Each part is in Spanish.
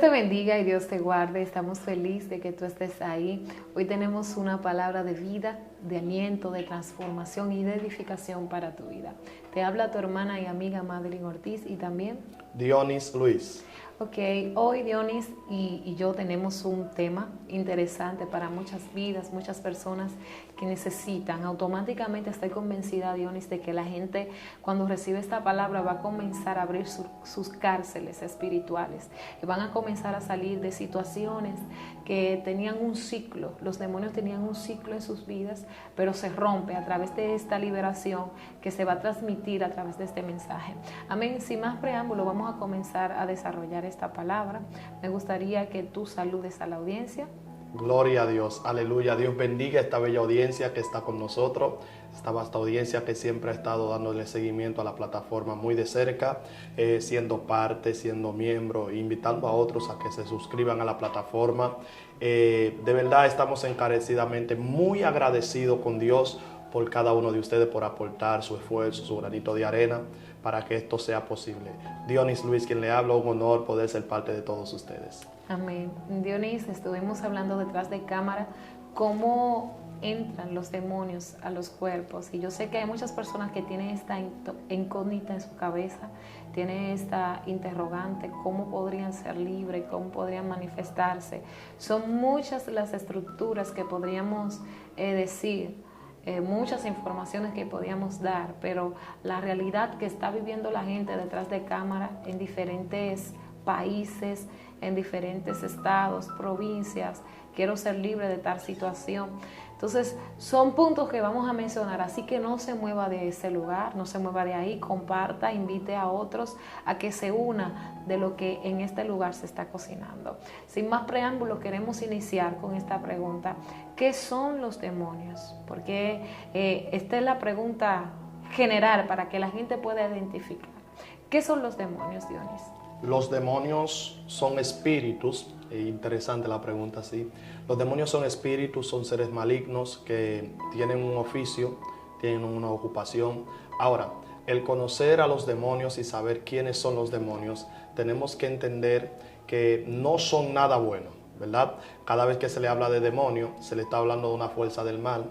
te bendiga y Dios te guarde. Estamos felices de que tú estés ahí. Hoy tenemos una palabra de vida, de aliento, de transformación y de edificación para tu vida. Te habla tu hermana y amiga Madeline Ortiz y también Dionis Luis. Ok, hoy Dionis y yo tenemos un tema interesante para muchas vidas, muchas personas que necesitan. Automáticamente estoy convencida, Dionis, de que la gente cuando recibe esta palabra va a comenzar a abrir sus cárceles espirituales y van a comenzar a salir de situaciones que tenían un ciclo. Los demonios tenían un ciclo en sus vidas, pero se rompe a través de esta liberación que se va a transmitir a través de este mensaje. Amén. Sin más preámbulo, vamos a comenzar a desarrollar esta palabra. Me gustaría que tú saludes a la audiencia. Gloria a Dios, aleluya. Dios bendiga esta bella audiencia que está con nosotros, esta vasta audiencia que siempre ha estado dándole seguimiento a la plataforma muy de cerca, siendo parte, siendo miembro, invitando a otros a que se suscriban a la plataforma. De verdad estamos encarecidamente muy agradecidos con Dios por cada uno de ustedes, por aportar su esfuerzo, su granito de arena para que esto sea posible. Dionis Luis, quien le habla, un honor poder ser parte de todos ustedes. Amén. Dionis, estuvimos hablando detrás de cámara cómo entran los demonios a los cuerpos, y yo sé que hay muchas personas que tienen esta incógnita en su cabeza, tienen esta interrogante: cómo podrían ser libres, cómo podrían manifestarse. Son muchas las estructuras que podríamos decir, muchas informaciones que podíamos dar, pero la realidad que está viviendo la gente detrás de cámara en diferentes países, en diferentes estados, provincias: quiero ser libre de tal situación. Entonces son puntos que vamos a mencionar, así que no se mueva de ese lugar, no se mueva de ahí, comparta, invite a otros a que se una de lo que en este lugar se está cocinando. Sin más preámbulo, queremos iniciar con esta pregunta: ¿qué son los demonios? Porque esta es la pregunta general para que la gente pueda identificar. ¿Qué son los demonios, Dionis? Los demonios son espíritus, interesante la pregunta, sí. Los demonios son espíritus, son seres malignos que tienen un oficio, tienen una ocupación. Ahora, el conocer a los demonios y saber quiénes son los demonios, tenemos que entender que no son nada bueno, ¿verdad? Cada vez que se le habla de demonio, se le está hablando de una fuerza del mal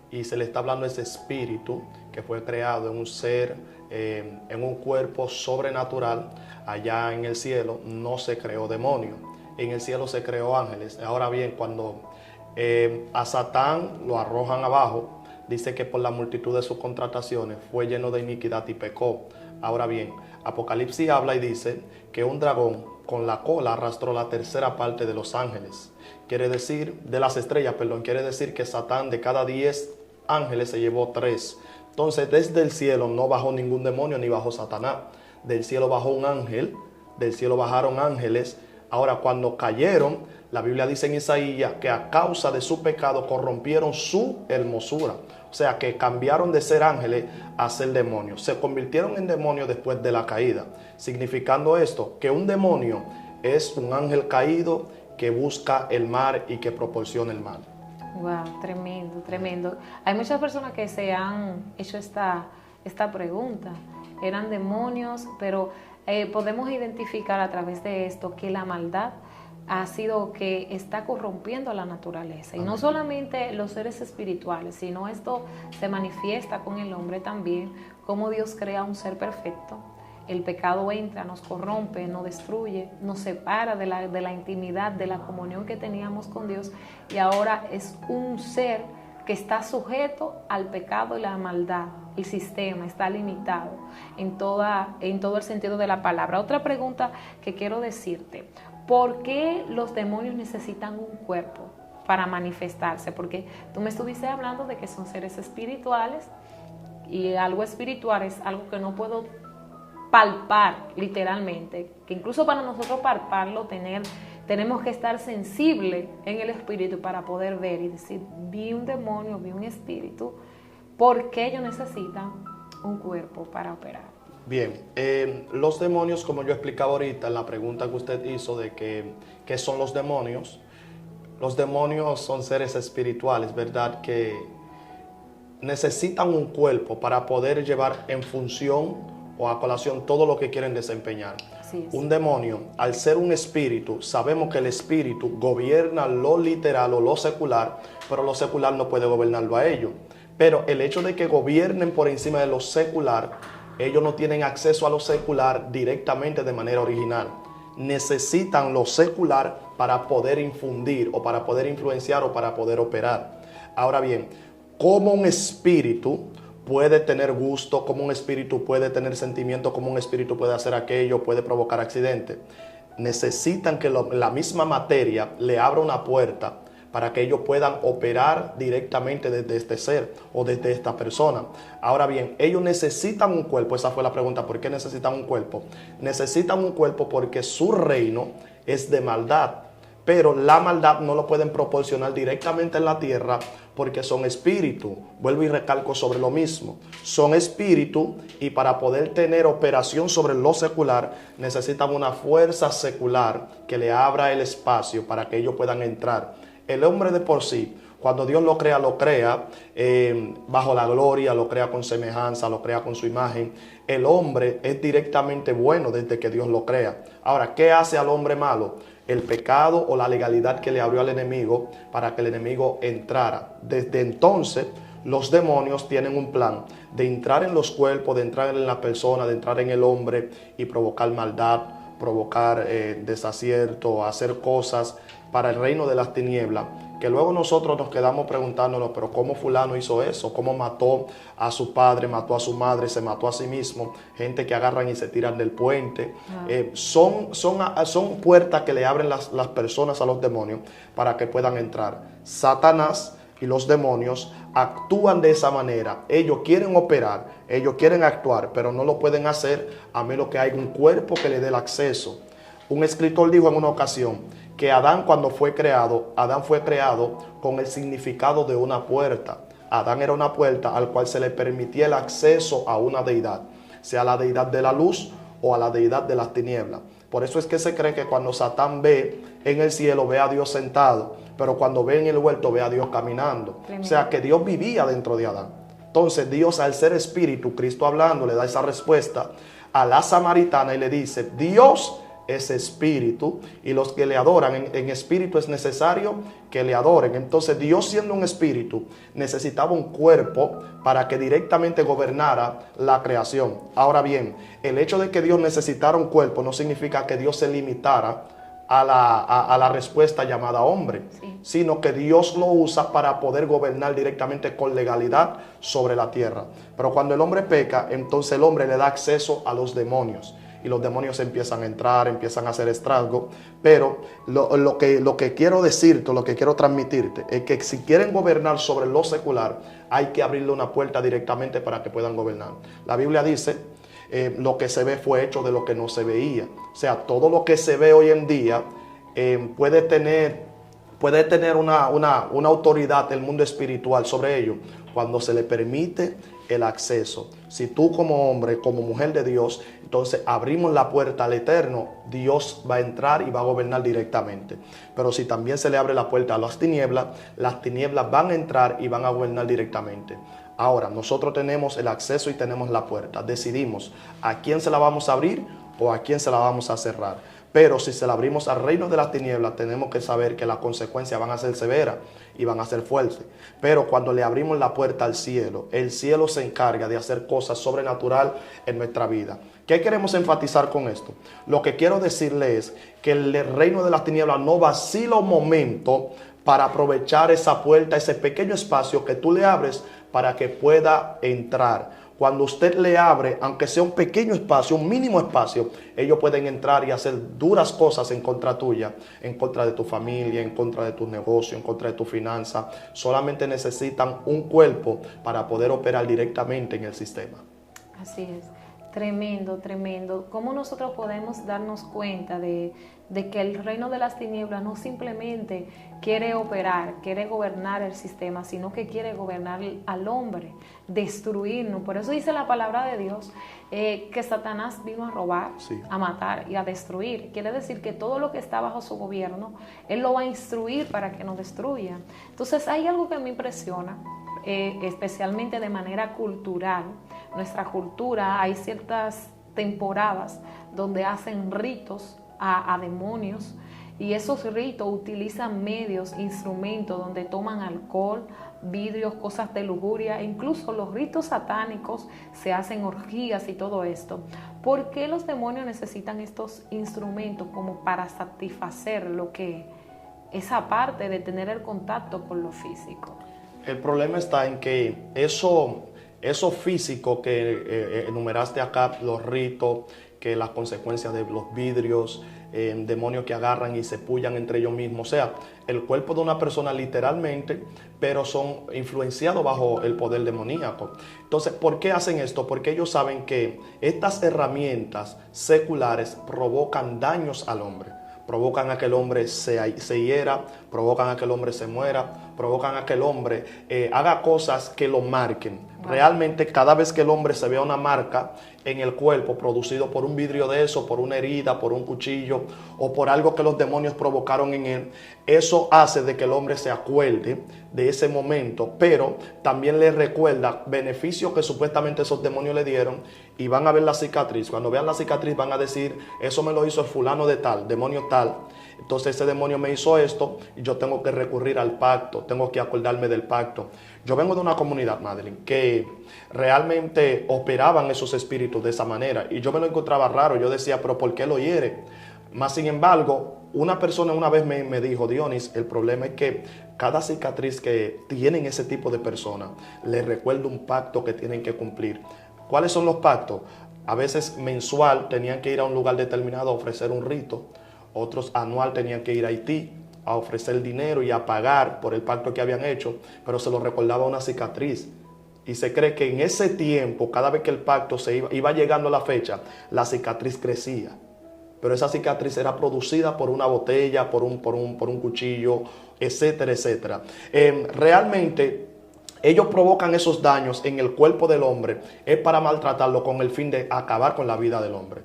y se le está hablando de ese espíritu que fue creado en un ser, en un cuerpo sobrenatural. Allá en el cielo no se creó demonio, en el cielo se creó ángeles. Ahora bien, cuando a Satán lo arrojan abajo, dice que por la multitud de sus contrataciones fue lleno de iniquidad y pecó. Ahora bien, Apocalipsis habla y dice que un dragón con la cola arrastró la tercera parte de los ángeles. Quiere decir, de las estrellas, perdón, quiere decir que Satán de cada 10 ángeles se llevó 3. Entonces desde el cielo no bajó ningún demonio ni bajó Satanás. Del cielo bajó un ángel, del cielo bajaron ángeles. Ahora, cuando cayeron, la Biblia dice en Isaías que a causa de su pecado corrompieron su hermosura. O sea, que cambiaron de ser ángeles a ser demonios. Se convirtieron en demonios después de la caída. Significando esto, que un demonio es un ángel caído que busca el mal y que proporciona el mal. Wow, tremendo, tremendo. Hay muchas personas que se han hecho esta pregunta. Eran demonios, pero podemos identificar a través de esto que la maldad ha sido que está corrompiendo a la naturaleza. Y no solamente los seres espirituales, sino esto se manifiesta con el hombre también, como Dios crea un ser perfecto. El pecado entra, nos corrompe, nos destruye, nos separa de la intimidad, de la comunión que teníamos con Dios, y ahora es un ser que está sujeto al pecado y la maldad. El sistema está limitado en todo el sentido de la palabra. Otra pregunta que quiero decirte: ¿por qué los demonios necesitan un cuerpo para manifestarse? Porque tú me estuviste hablando de que son seres espirituales, y algo espiritual es algo que no puedo palpar literalmente, que incluso para nosotros palparlo tenemos que estar sensibles en el espíritu para poder ver y decir: vi un demonio, vi un espíritu. ¿Por qué ellos necesitan un cuerpo para operar? Bien, los demonios, como yo explicaba ahorita en la pregunta que usted hizo de qué son los demonios son seres espirituales, ¿verdad? Que necesitan un cuerpo para poder llevar en función o a colación todo lo que quieren desempeñar. Así es. Un demonio, al ser un espíritu, sabemos que el espíritu gobierna lo literal o lo secular, pero lo secular no puede gobernarlo a ellos. Pero el hecho de que gobiernen por encima de lo secular, ellos no tienen acceso a lo secular directamente de manera original. Necesitan lo secular para poder infundir o para poder influenciar o para poder operar. Ahora bien, ¿cómo un espíritu puede tener gusto, cómo un espíritu puede tener sentimiento, cómo un espíritu puede hacer aquello, puede provocar accidentes? Necesitan que la misma materia le abra una puerta para que ellos puedan operar directamente desde este ser o desde esta persona. Ahora bien, ellos necesitan un cuerpo. Esa fue la pregunta, ¿por qué necesitan un cuerpo? Necesitan un cuerpo porque su reino es de maldad, pero la maldad no lo pueden proporcionar directamente en la tierra porque son espíritu. Vuelvo y recalco sobre lo mismo. Son espíritu y para poder tener operación sobre lo secular necesitan una fuerza secular que le abra el espacio para que ellos puedan entrar. El hombre de por sí, cuando Dios lo crea bajo la gloria, lo crea con semejanza, lo crea con su imagen. El hombre es directamente bueno desde que Dios lo crea. Ahora, ¿qué hace al hombre malo? El pecado o la legalidad que le abrió al enemigo para que el enemigo entrara. Desde entonces, los demonios tienen un plan de entrar en los cuerpos, de entrar en la persona, de entrar en el hombre y provocar maldad, provocar desacierto, hacer cosas para el reino de las tinieblas, que luego nosotros nos quedamos preguntándonos, pero ¿cómo fulano hizo eso? ¿Cómo mató a su padre, mató a su madre, se mató a sí mismo? Gente que agarran y se tiran del puente. Son puertas que le abren las personas a los demonios para que puedan entrar. Satanás y los demonios actúan de esa manera. Ellos quieren operar, ellos quieren actuar, pero no lo pueden hacer a menos que haya un cuerpo que le dé el acceso. Un escritor dijo en una ocasión que Adán, cuando fue creado, Adán fue creado con el significado de una puerta. Adán era una puerta al cual se le permitía el acceso a una deidad, sea la deidad de la luz o a la deidad de las tinieblas. Por eso es que se cree que cuando Satán ve en el cielo, ve a Dios sentado, pero cuando ve en el huerto, ve a Dios caminando. O sea que Dios vivía dentro de Adán. Entonces Dios, al ser espíritu, Cristo hablando, le da esa respuesta a la samaritana y le dice, Dios es espíritu y los que le adoran en espíritu es necesario que le adoren. Entonces Dios, siendo un espíritu, necesitaba un cuerpo para que directamente gobernara la creación. Ahora bien, el hecho de que Dios necesitara un cuerpo no significa que Dios se limitara a la respuesta llamada hombre, sino que Dios lo usa para poder gobernar directamente con legalidad sobre la tierra. Pero cuando el hombre peca, entonces el hombre le da acceso a los demonios. Y los demonios empiezan a entrar, empiezan a hacer estragos. Pero lo que quiero decirte, lo que quiero transmitirte, es que si quieren gobernar sobre lo secular, hay que abrirle una puerta directamente para que puedan gobernar. La Biblia dice, lo que se ve fue hecho de lo que no se veía. O sea, todo lo que se ve hoy en día puede tener una autoridad del mundo espiritual sobre ello cuando se le permite el acceso. Si tú como hombre, como mujer de Dios, entonces abrimos la puerta al Eterno, Dios va a entrar y va a gobernar directamente. Pero si también se le abre la puerta a las tinieblas van a entrar y van a gobernar directamente. Ahora, nosotros tenemos el acceso y tenemos la puerta. Decidimos a quién se la vamos a abrir o a quién se la vamos a cerrar. Pero si se la abrimos al reino de las tinieblas, tenemos que saber que las consecuencias van a ser severas y van a ser fuertes. Pero cuando le abrimos la puerta al cielo, el cielo se encarga de hacer cosas sobrenaturales en nuestra vida. ¿Qué queremos enfatizar con esto? Lo que quiero decirle es que el reino de las tinieblas no vacila un momento para aprovechar esa puerta, ese pequeño espacio que tú le abres para que pueda entrar. Cuando usted le abre, aunque sea un pequeño espacio, un mínimo espacio, ellos pueden entrar y hacer duras cosas en contra tuya, en contra de tu familia, en contra de tu negocio, en contra de tu finanza. Solamente necesitan un cuerpo para poder operar directamente en el sistema. Así es. Tremendo, tremendo. ¿Cómo nosotros podemos darnos cuenta de que el reino de las tinieblas no simplemente quiere operar, quiere gobernar el sistema, sino que quiere gobernar al hombre, destruirnos? Por eso dice la palabra de Dios que Satanás vino a robar, a matar y a destruir. Quiere decir que todo lo que está bajo su gobierno, él lo va a instruir para que nos destruya. Entonces hay algo que me impresiona, especialmente de manera cultural. Nuestra cultura, hay ciertas temporadas donde hacen ritos a demonios, y esos ritos utilizan medios, instrumentos donde toman alcohol, vidrios, cosas de lujuria, e incluso los ritos satánicos se hacen orgías y todo esto. ¿Por qué los demonios necesitan estos instrumentos como para satisfacer lo que esa parte de tener el contacto con lo físico? El problema está en que eso físico que enumeraste acá, los ritos, que las consecuencias de los vidrios, demonios que agarran y se pullan entre ellos mismos, o sea, el cuerpo de una persona literalmente, pero son influenciados bajo el poder demoníaco. Entonces, ¿por qué hacen esto? Porque ellos saben que estas herramientas seculares provocan daños al hombre. Provocan a que el hombre se hiera, provocan a que el hombre se muera, provocan a que el hombre haga cosas que lo marquen. Realmente, cada vez que el hombre se vea una marca en el cuerpo producido por un vidrio de eso, por una herida, por un cuchillo o por algo que los demonios provocaron en él, eso hace de que el hombre se acuerde de ese momento, pero también le recuerda beneficios que supuestamente esos demonios le dieron, y van a ver la cicatriz. Cuando vean la cicatriz van a decir, eso me lo hizo el fulano de tal, demonio tal. Entonces ese demonio me hizo esto y yo tengo que recurrir al pacto, tengo que acordarme del pacto. Yo vengo de una comunidad, Madeline, que realmente operaban esos espíritus de esa manera, y yo me lo encontraba raro. Yo decía, pero ¿por qué lo hiere? Más sin embargo, una persona una vez me dijo, Dionis, el problema es que cada cicatriz que tienen ese tipo de personas les recuerda un pacto que tienen que cumplir. ¿Cuáles son los pactos? A veces mensual tenían que ir a un lugar determinado a ofrecer un rito. Otros anual tenían que ir a Haití a ofrecer dinero y a pagar por el pacto que habían hecho, pero se lo recordaba una cicatriz. Y se cree que en ese tiempo, cada vez que el pacto iba llegando a la fecha, la cicatriz crecía. Pero esa cicatriz era producida por una botella, por un cuchillo, etcétera, etcétera. Realmente, ellos provocan esos daños en el cuerpo del hombre, es para maltratarlo con el fin de acabar con la vida del hombre.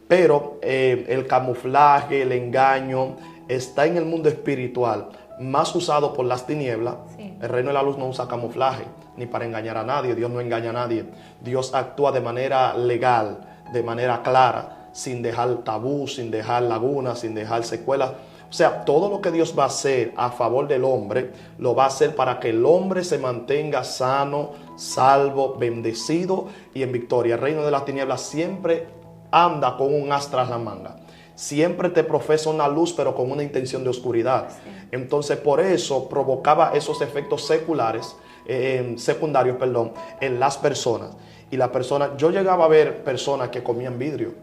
Pero el camuflaje, el engaño, está en el mundo espiritual, más usado por las tinieblas. Sí. El reino de la luz no usa camuflaje, ni para engañar a nadie. Dios no engaña a nadie. Dios actúa de manera legal, de manera clara, sin dejar tabú, sin dejar lagunas, sin dejar secuelas. O sea, todo lo que Dios va a hacer a favor del hombre, lo va a hacer para que el hombre se mantenga sano, salvo, bendecido y en victoria. El reino de las tinieblas siempre anda con un as tras la manga. Siempre te profesa una luz, pero con una intención de oscuridad. Sí. Entonces, por eso provocaba esos efectos secundarios, en las personas. Y las personas, yo llegaba a ver personas que comían vidrio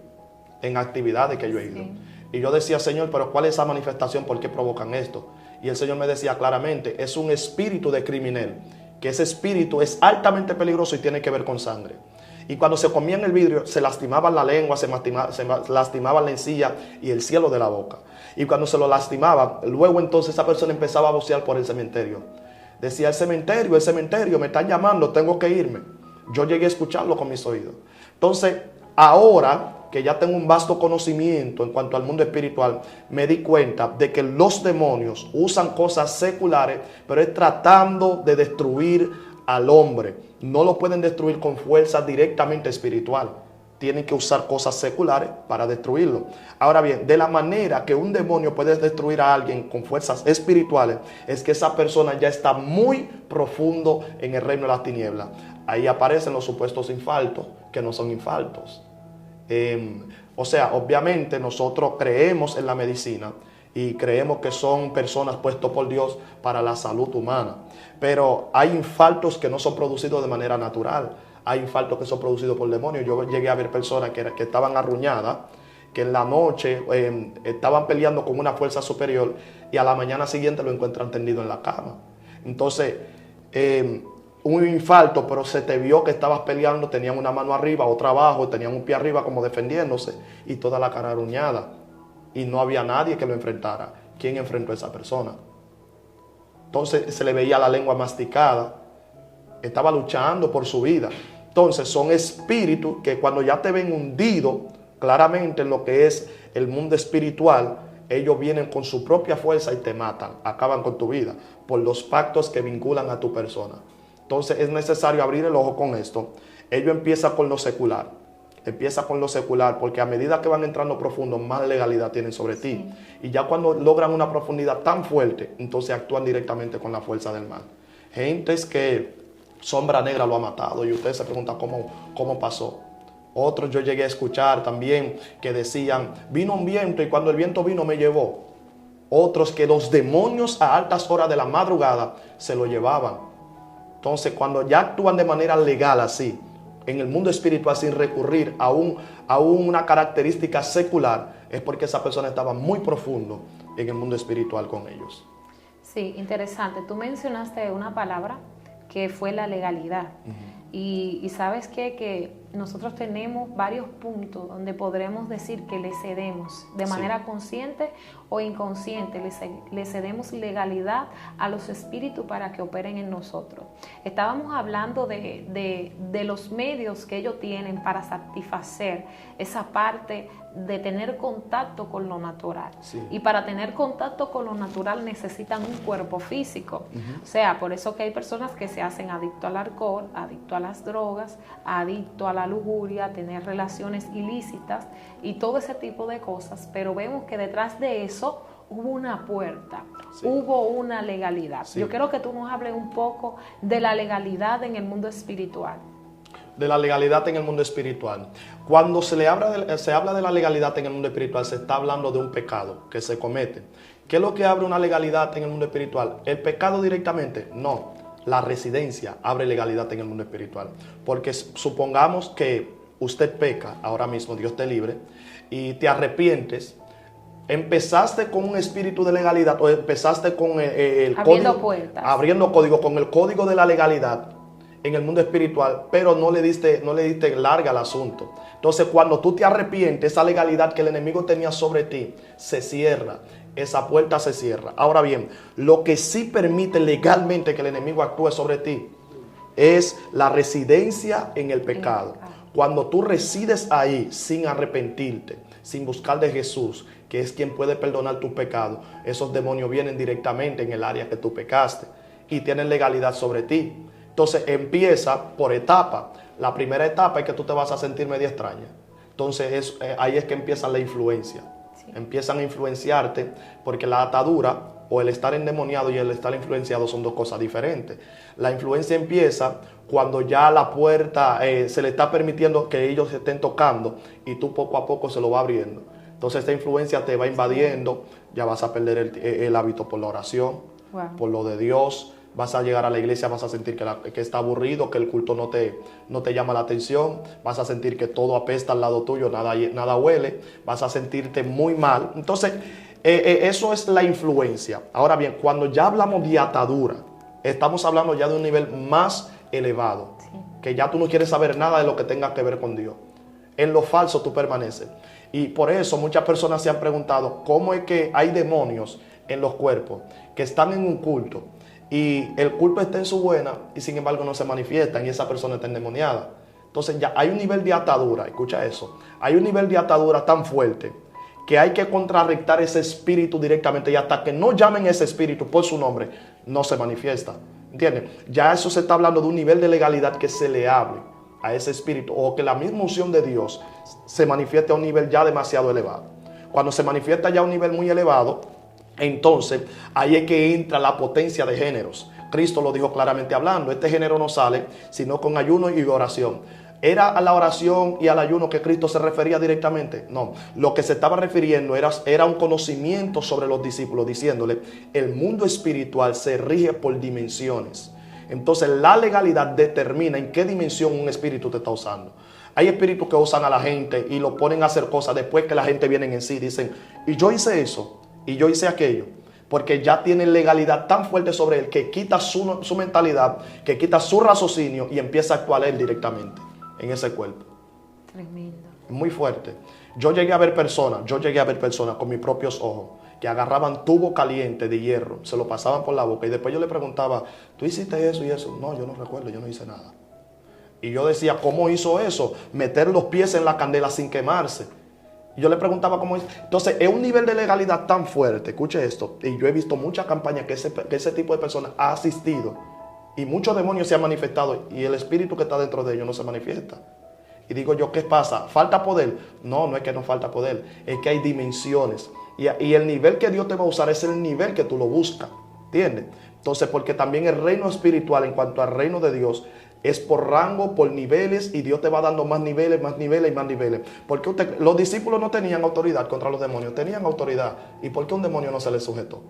en actividades que yo he ido. Sí. Y yo decía, Señor, pero ¿cuál es esa manifestación? ¿Por qué provocan esto? Y el Señor me decía claramente, es un espíritu de criminal, que ese espíritu es altamente peligroso y tiene que ver con sangre. Y cuando se comían el vidrio, se lastimaban la lengua, se lastimaban la encía y el cielo de la boca. Y cuando se lo lastimaban, luego entonces esa persona empezaba a vocear por el cementerio. Decía, el cementerio, me están llamando, tengo que irme. Yo llegué a escucharlo con mis oídos. Entonces, ahora que ya tengo un vasto conocimiento en cuanto al mundo espiritual, me di cuenta de que los demonios usan cosas seculares, pero es tratando de destruir al hombre. No lo pueden destruir con fuerza directamente espiritual. Tienen que usar cosas seculares para destruirlo. Ahora bien, de la manera que un demonio puede destruir a alguien con fuerzas espirituales, es que esa persona ya está muy profundo en el reino de las tinieblas. Ahí aparecen los supuestos infartos, que no son infartos. O sea, obviamente nosotros creemos en la medicina y creemos que son personas puestas por Dios para la salud humana. Pero hay infartos que no son producidos de manera natural. Hay infartos que son producidos por demonios. Yo llegué a ver personas que estaban arruñadas, que en la noche estaban peleando con una fuerza superior y a la mañana siguiente lo encuentran tendido en la cama. Entonces, un infarto, pero se te vio que estabas peleando, tenían una mano arriba, otra abajo, tenían un pie arriba como defendiéndose y toda la cara arruñada. Y no había nadie que lo enfrentara. ¿Quién enfrentó a esa persona? Entonces se le veía la lengua masticada. Estaba luchando por su vida. Entonces son espíritus que cuando ya te ven hundido claramente en lo que es el mundo espiritual, ellos vienen con su propia fuerza y te matan, acaban con tu vida por los pactos que vinculan a tu persona. Entonces es necesario abrir el ojo con esto. Ellos empiezan con lo secular. Empieza con lo secular, porque a medida que van entrando profundo, más legalidad tienen sobre ti. Y ya cuando logran una profundidad tan fuerte, entonces actúan directamente con la fuerza del mal. Gentes que Sombra Negra lo ha matado y usted se pregunta cómo pasó. Otros yo llegué a escuchar también que decían, vino un viento y cuando el viento vino me llevó. Otros que los demonios a altas horas de la madrugada se lo llevaban. Entonces cuando ya actúan de manera legal así, en el mundo espiritual sin recurrir a una característica secular, es porque esa persona estaba muy profundo en el mundo espiritual con ellos. Sí, interesante. Tú mencionaste una palabra que fue la legalidad. Y sabes qué? Que nosotros tenemos varios puntos donde podremos decir que le cedemos de manera consciente o inconsciente, le cedemos legalidad a los espíritus para que operen en nosotros. Estábamos hablando de los medios que ellos tienen para satisfacer esa parte de tener contacto con lo natural. Y para tener contacto con lo natural necesitan un cuerpo físico. O sea, por eso que hay personas que se hacen adicto al alcohol, adicto a las drogas, adicto a la lujuria, a tener relaciones ilícitas y todo ese tipo de cosas. Pero vemos que detrás de eso hubo una puerta, hubo una legalidad. Yo quiero que tú nos hables un poco de la legalidad en el mundo espiritual. De la legalidad en el mundo espiritual. Cuando se habla de la legalidad en el mundo espiritual, se está hablando de un pecado que se comete. ¿Qué es lo que abre una legalidad en el mundo espiritual? ¿El pecado directamente? No. La residencia abre legalidad en el mundo espiritual. Porque supongamos que usted peca ahora mismo, Dios te libre, y te arrepientes. Empezaste con un espíritu de legalidad o empezaste con el abriendo código, puertas. Abriendo código, con el código de la legalidad en el mundo espiritual, pero no le diste larga al asunto. Entonces, cuando tú te arrepientes, esa legalidad que el enemigo tenía sobre ti se cierra. Esa puerta se cierra. Ahora bien, lo que sí permite legalmente que el enemigo actúe sobre ti es la residencia en el pecado. Cuando tú resides ahí sin arrepentirte, sin buscar de Jesús, que es quien puede perdonar tus pecados, esos demonios vienen directamente en el área que tú pecaste y tienen legalidad sobre ti. Entonces empieza por etapa. La primera etapa es que tú te vas a sentir media extraña. Entonces ahí es que empieza la influencia. Empiezan a influenciarte porque la atadura o el estar endemoniado y el estar influenciado son dos cosas diferentes. La influencia empieza cuando ya la puerta se le está permitiendo que ellos se estén tocando y tú poco a poco se lo va abriendo. Entonces esta influencia te va invadiendo, ya vas a perder el hábito por la oración, por lo de Dios. Vas a llegar a la iglesia, vas a sentir que está aburrido, que el culto no te llama la atención, vas a sentir que todo apesta al lado tuyo, nada huele, vas a sentirte muy mal. Entonces, eso es la influencia. Ahora bien, cuando ya hablamos de atadura, estamos hablando ya de un nivel más elevado, que ya tú no quieres saber nada de lo que tenga que ver con Dios. En lo falso tú permaneces. Y por eso muchas personas se han preguntado cómo es que hay demonios en los cuerpos que están en un culto y el culto está en su buena y sin embargo no se manifiestan y esa persona está endemoniada. Entonces ya hay un nivel de atadura, escucha eso, hay un nivel de atadura tan fuerte que hay que contrarrestar ese espíritu directamente y hasta que no llamen ese espíritu por su nombre, no se manifiesta. ¿Entiendes? Ya eso se está hablando de un nivel de legalidad que se le hable a ese espíritu o que la misma unción de Dios se manifieste a un nivel ya demasiado elevado. Cuando se manifiesta ya a un nivel muy elevado, entonces ahí es que entra la potencia de géneros. Cristo lo dijo claramente hablando, este género no sale sino con ayuno y oración. ¿Era a la oración y al ayuno que Cristo se refería directamente? No, lo que se estaba refiriendo era un conocimiento sobre los discípulos, diciéndole, el mundo espiritual se rige por dimensiones. Entonces la legalidad determina en qué dimensión un espíritu te está usando. Hay espíritus que usan a la gente y lo ponen a hacer cosas después que la gente viene en sí. Dicen, y yo hice eso. Y yo hice aquello, porque ya tiene legalidad tan fuerte sobre él que quita su mentalidad, que quita su raciocinio y empieza a actuar él directamente en ese cuerpo. Tremendo. Muy fuerte. Yo llegué a ver personas con mis propios ojos que agarraban tubo caliente de hierro, se lo pasaban por la boca y después yo le preguntaba, ¿tú hiciste eso y eso? No, yo no recuerdo, yo no hice nada. Y yo decía, ¿cómo hizo eso? Meter los pies en la candela sin quemarse. Y yo le preguntaba cómo es. Entonces, es un nivel de legalidad tan fuerte. Escuche esto. Y yo he visto muchas campañas que ese tipo de personas ha asistido. Y muchos demonios se han manifestado. Y el espíritu que está dentro de ellos no se manifiesta. Y digo yo, ¿qué pasa? ¿Falta poder? No, no es que no falta poder, es que hay dimensiones. Y el nivel que Dios te va a usar es el nivel que tú lo buscas, ¿entiendes? Entonces, porque también el reino espiritual, en cuanto al reino de Dios, es por rango, por niveles, y Dios te va dando más niveles, más niveles y más niveles. Porque los discípulos no tenían autoridad contra los demonios, tenían autoridad. ¿Y por qué un demonio no se les sujetó?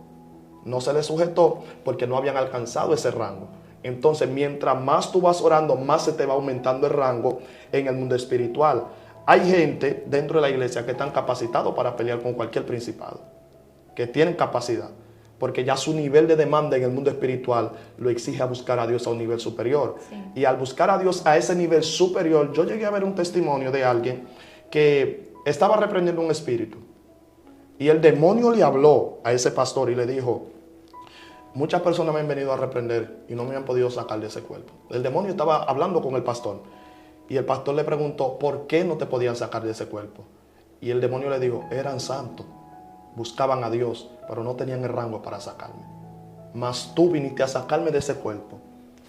No se les sujetó porque no habían alcanzado ese rango. Entonces, mientras más tú vas orando, más se te va aumentando el rango en el mundo espiritual. Hay gente dentro de la iglesia que están capacitados para pelear con cualquier principado, que tienen capacidad, porque ya su nivel de demanda en el mundo espiritual lo exige a buscar a Dios a un nivel superior. Sí. Y al buscar a Dios a ese nivel superior, yo llegué a ver un testimonio de alguien que estaba reprendiendo un espíritu. Y el demonio le habló a ese pastor y le dijo, muchas personas me han venido a reprender y no me han podido sacar de ese cuerpo. El demonio estaba hablando con el pastor y el pastor le preguntó, ¿por qué no te podían sacar de ese cuerpo? Y el demonio le dijo, eran santos, buscaban a Dios, pero no tenían el rango para sacarme. Mas tú viniste a sacarme de ese cuerpo.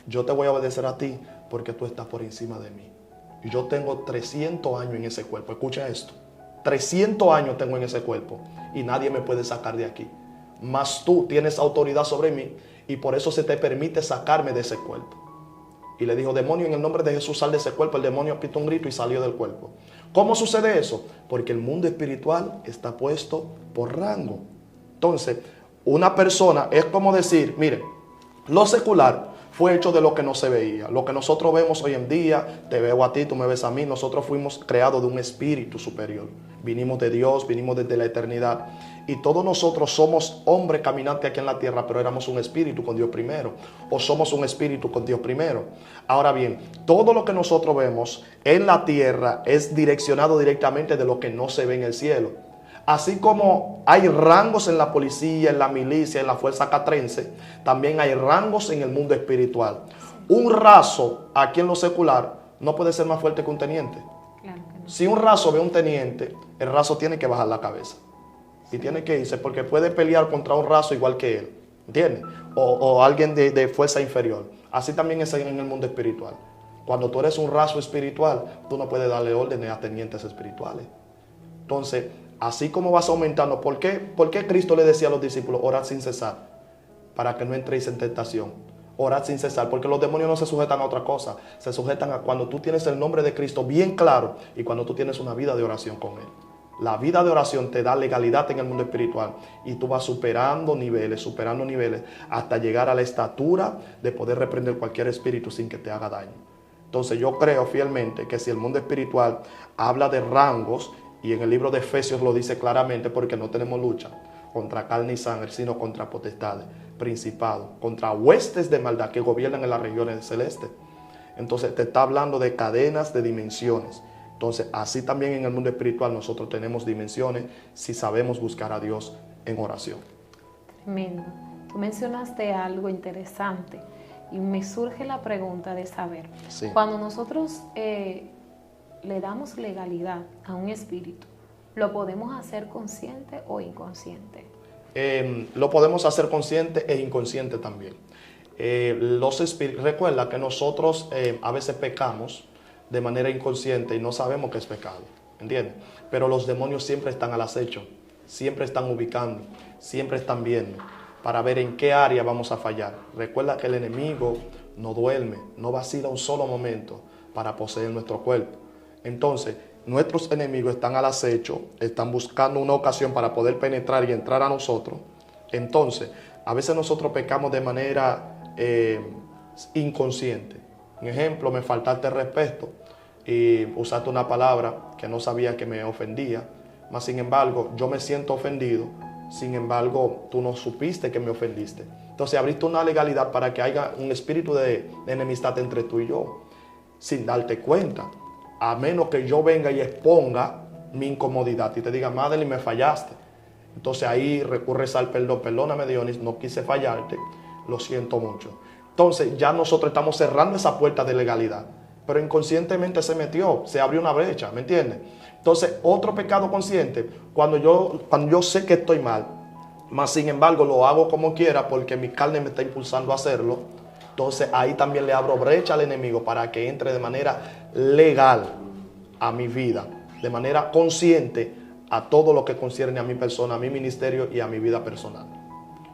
Yo te voy a obedecer a ti porque tú estás por encima de mí. Y yo tengo 300 años en ese cuerpo. Escucha esto. 300 años tengo en ese cuerpo y nadie me puede sacar de aquí. Mas tú tienes autoridad sobre mí y por eso se te permite sacarme de ese cuerpo. Y le dijo, demonio, en el nombre de Jesús, sal de ese cuerpo. El demonio pitó un grito y salió del cuerpo. ¿Cómo sucede eso? Porque el mundo espiritual está puesto por rango. Entonces, una persona es como decir, mire, lo secular fue hecho de lo que no se veía. Lo que nosotros vemos hoy en día, te veo a ti, tú me ves a mí, nosotros fuimos creados de un espíritu superior. Vinimos de Dios, vinimos desde la eternidad. Y todos nosotros somos hombres caminantes aquí en la tierra, pero éramos un espíritu con Dios primero. O somos un espíritu con Dios primero. Ahora bien, todo lo que nosotros vemos en la tierra es direccionado directamente de lo que no se ve en el cielo. Así como hay rangos en la policía, en la milicia, en la fuerza catrense, también hay rangos en el mundo espiritual. Un raso aquí en lo secular no puede ser más fuerte que un teniente. Claro que no. Si un raso ve a un teniente, el raso tiene que bajar la cabeza. Y tiene que irse porque puede pelear contra un raso igual que él. ¿Entiendes? O alguien de fuerza inferior. Así también es en el mundo espiritual. Cuando tú eres un raso espiritual, tú no puedes darle órdenes a tenientes espirituales. Entonces, así como vas aumentando, ¿por qué Cristo le decía a los discípulos, orad sin cesar? Para que no entréis en tentación. Orad sin cesar, porque los demonios no se sujetan a otra cosa. Se sujetan a cuando tú tienes el nombre de Cristo bien claro y cuando tú tienes una vida de oración con Él. La vida de oración te da legalidad en el mundo espiritual y tú vas superando niveles hasta llegar a la estatura de poder reprender cualquier espíritu sin que te haga daño. Entonces yo creo fielmente que si el mundo espiritual habla de rangos, y en el libro de Efesios lo dice claramente, porque no tenemos lucha contra carne y sangre, sino contra potestades, principados, contra huestes de maldad que gobiernan en las regiones celestes. Entonces te está hablando de cadenas, de dimensiones. Entonces, así también en el mundo espiritual nosotros tenemos dimensiones si sabemos buscar a Dios en oración. Tremendo. Tú mencionaste algo interesante y me surge la pregunta de saber, sí, cuando nosotros le damos legalidad a un espíritu, ¿lo podemos hacer consciente o inconsciente? Lo podemos hacer consciente e inconsciente también. Recuerda que nosotros a veces pecamos de manera inconsciente y no sabemos que es pecado, ¿entiendes? Pero los demonios siempre están al acecho, siempre están ubicando, siempre están viendo para ver en qué área vamos a fallar. Recuerda que el enemigo no duerme, no vacila un solo momento para poseer nuestro cuerpo. Entonces, nuestros enemigos están al acecho, están buscando una ocasión para poder penetrar y entrar a nosotros. Entonces, a veces nosotros pecamos de manera inconsciente. Un ejemplo, me faltaste respeto y usaste una palabra que no sabía que me ofendía, mas sin embargo, yo me siento ofendido, sin embargo, tú no supiste que me ofendiste. Entonces, abriste una legalidad para que haya un espíritu de enemistad entre tú y yo, sin darte cuenta. A menos que yo venga y exponga mi incomodidad y te diga, Madeline, me fallaste. Entonces ahí recurres al perdón. Perdóname, Dionis, no quise fallarte, lo siento mucho. Entonces ya nosotros estamos cerrando esa puerta de legalidad. Pero inconscientemente se metió, se abrió una brecha, ¿me entiendes? Entonces otro pecado consciente, cuando yo sé que estoy mal, mas sin embargo lo hago como quiera porque mi carne me está impulsando a hacerlo. Entonces ahí también le abro brecha al enemigo para que entre de manera legal a mi vida, de manera consciente a todo lo que concierne a mi persona, a mi ministerio y a mi vida personal.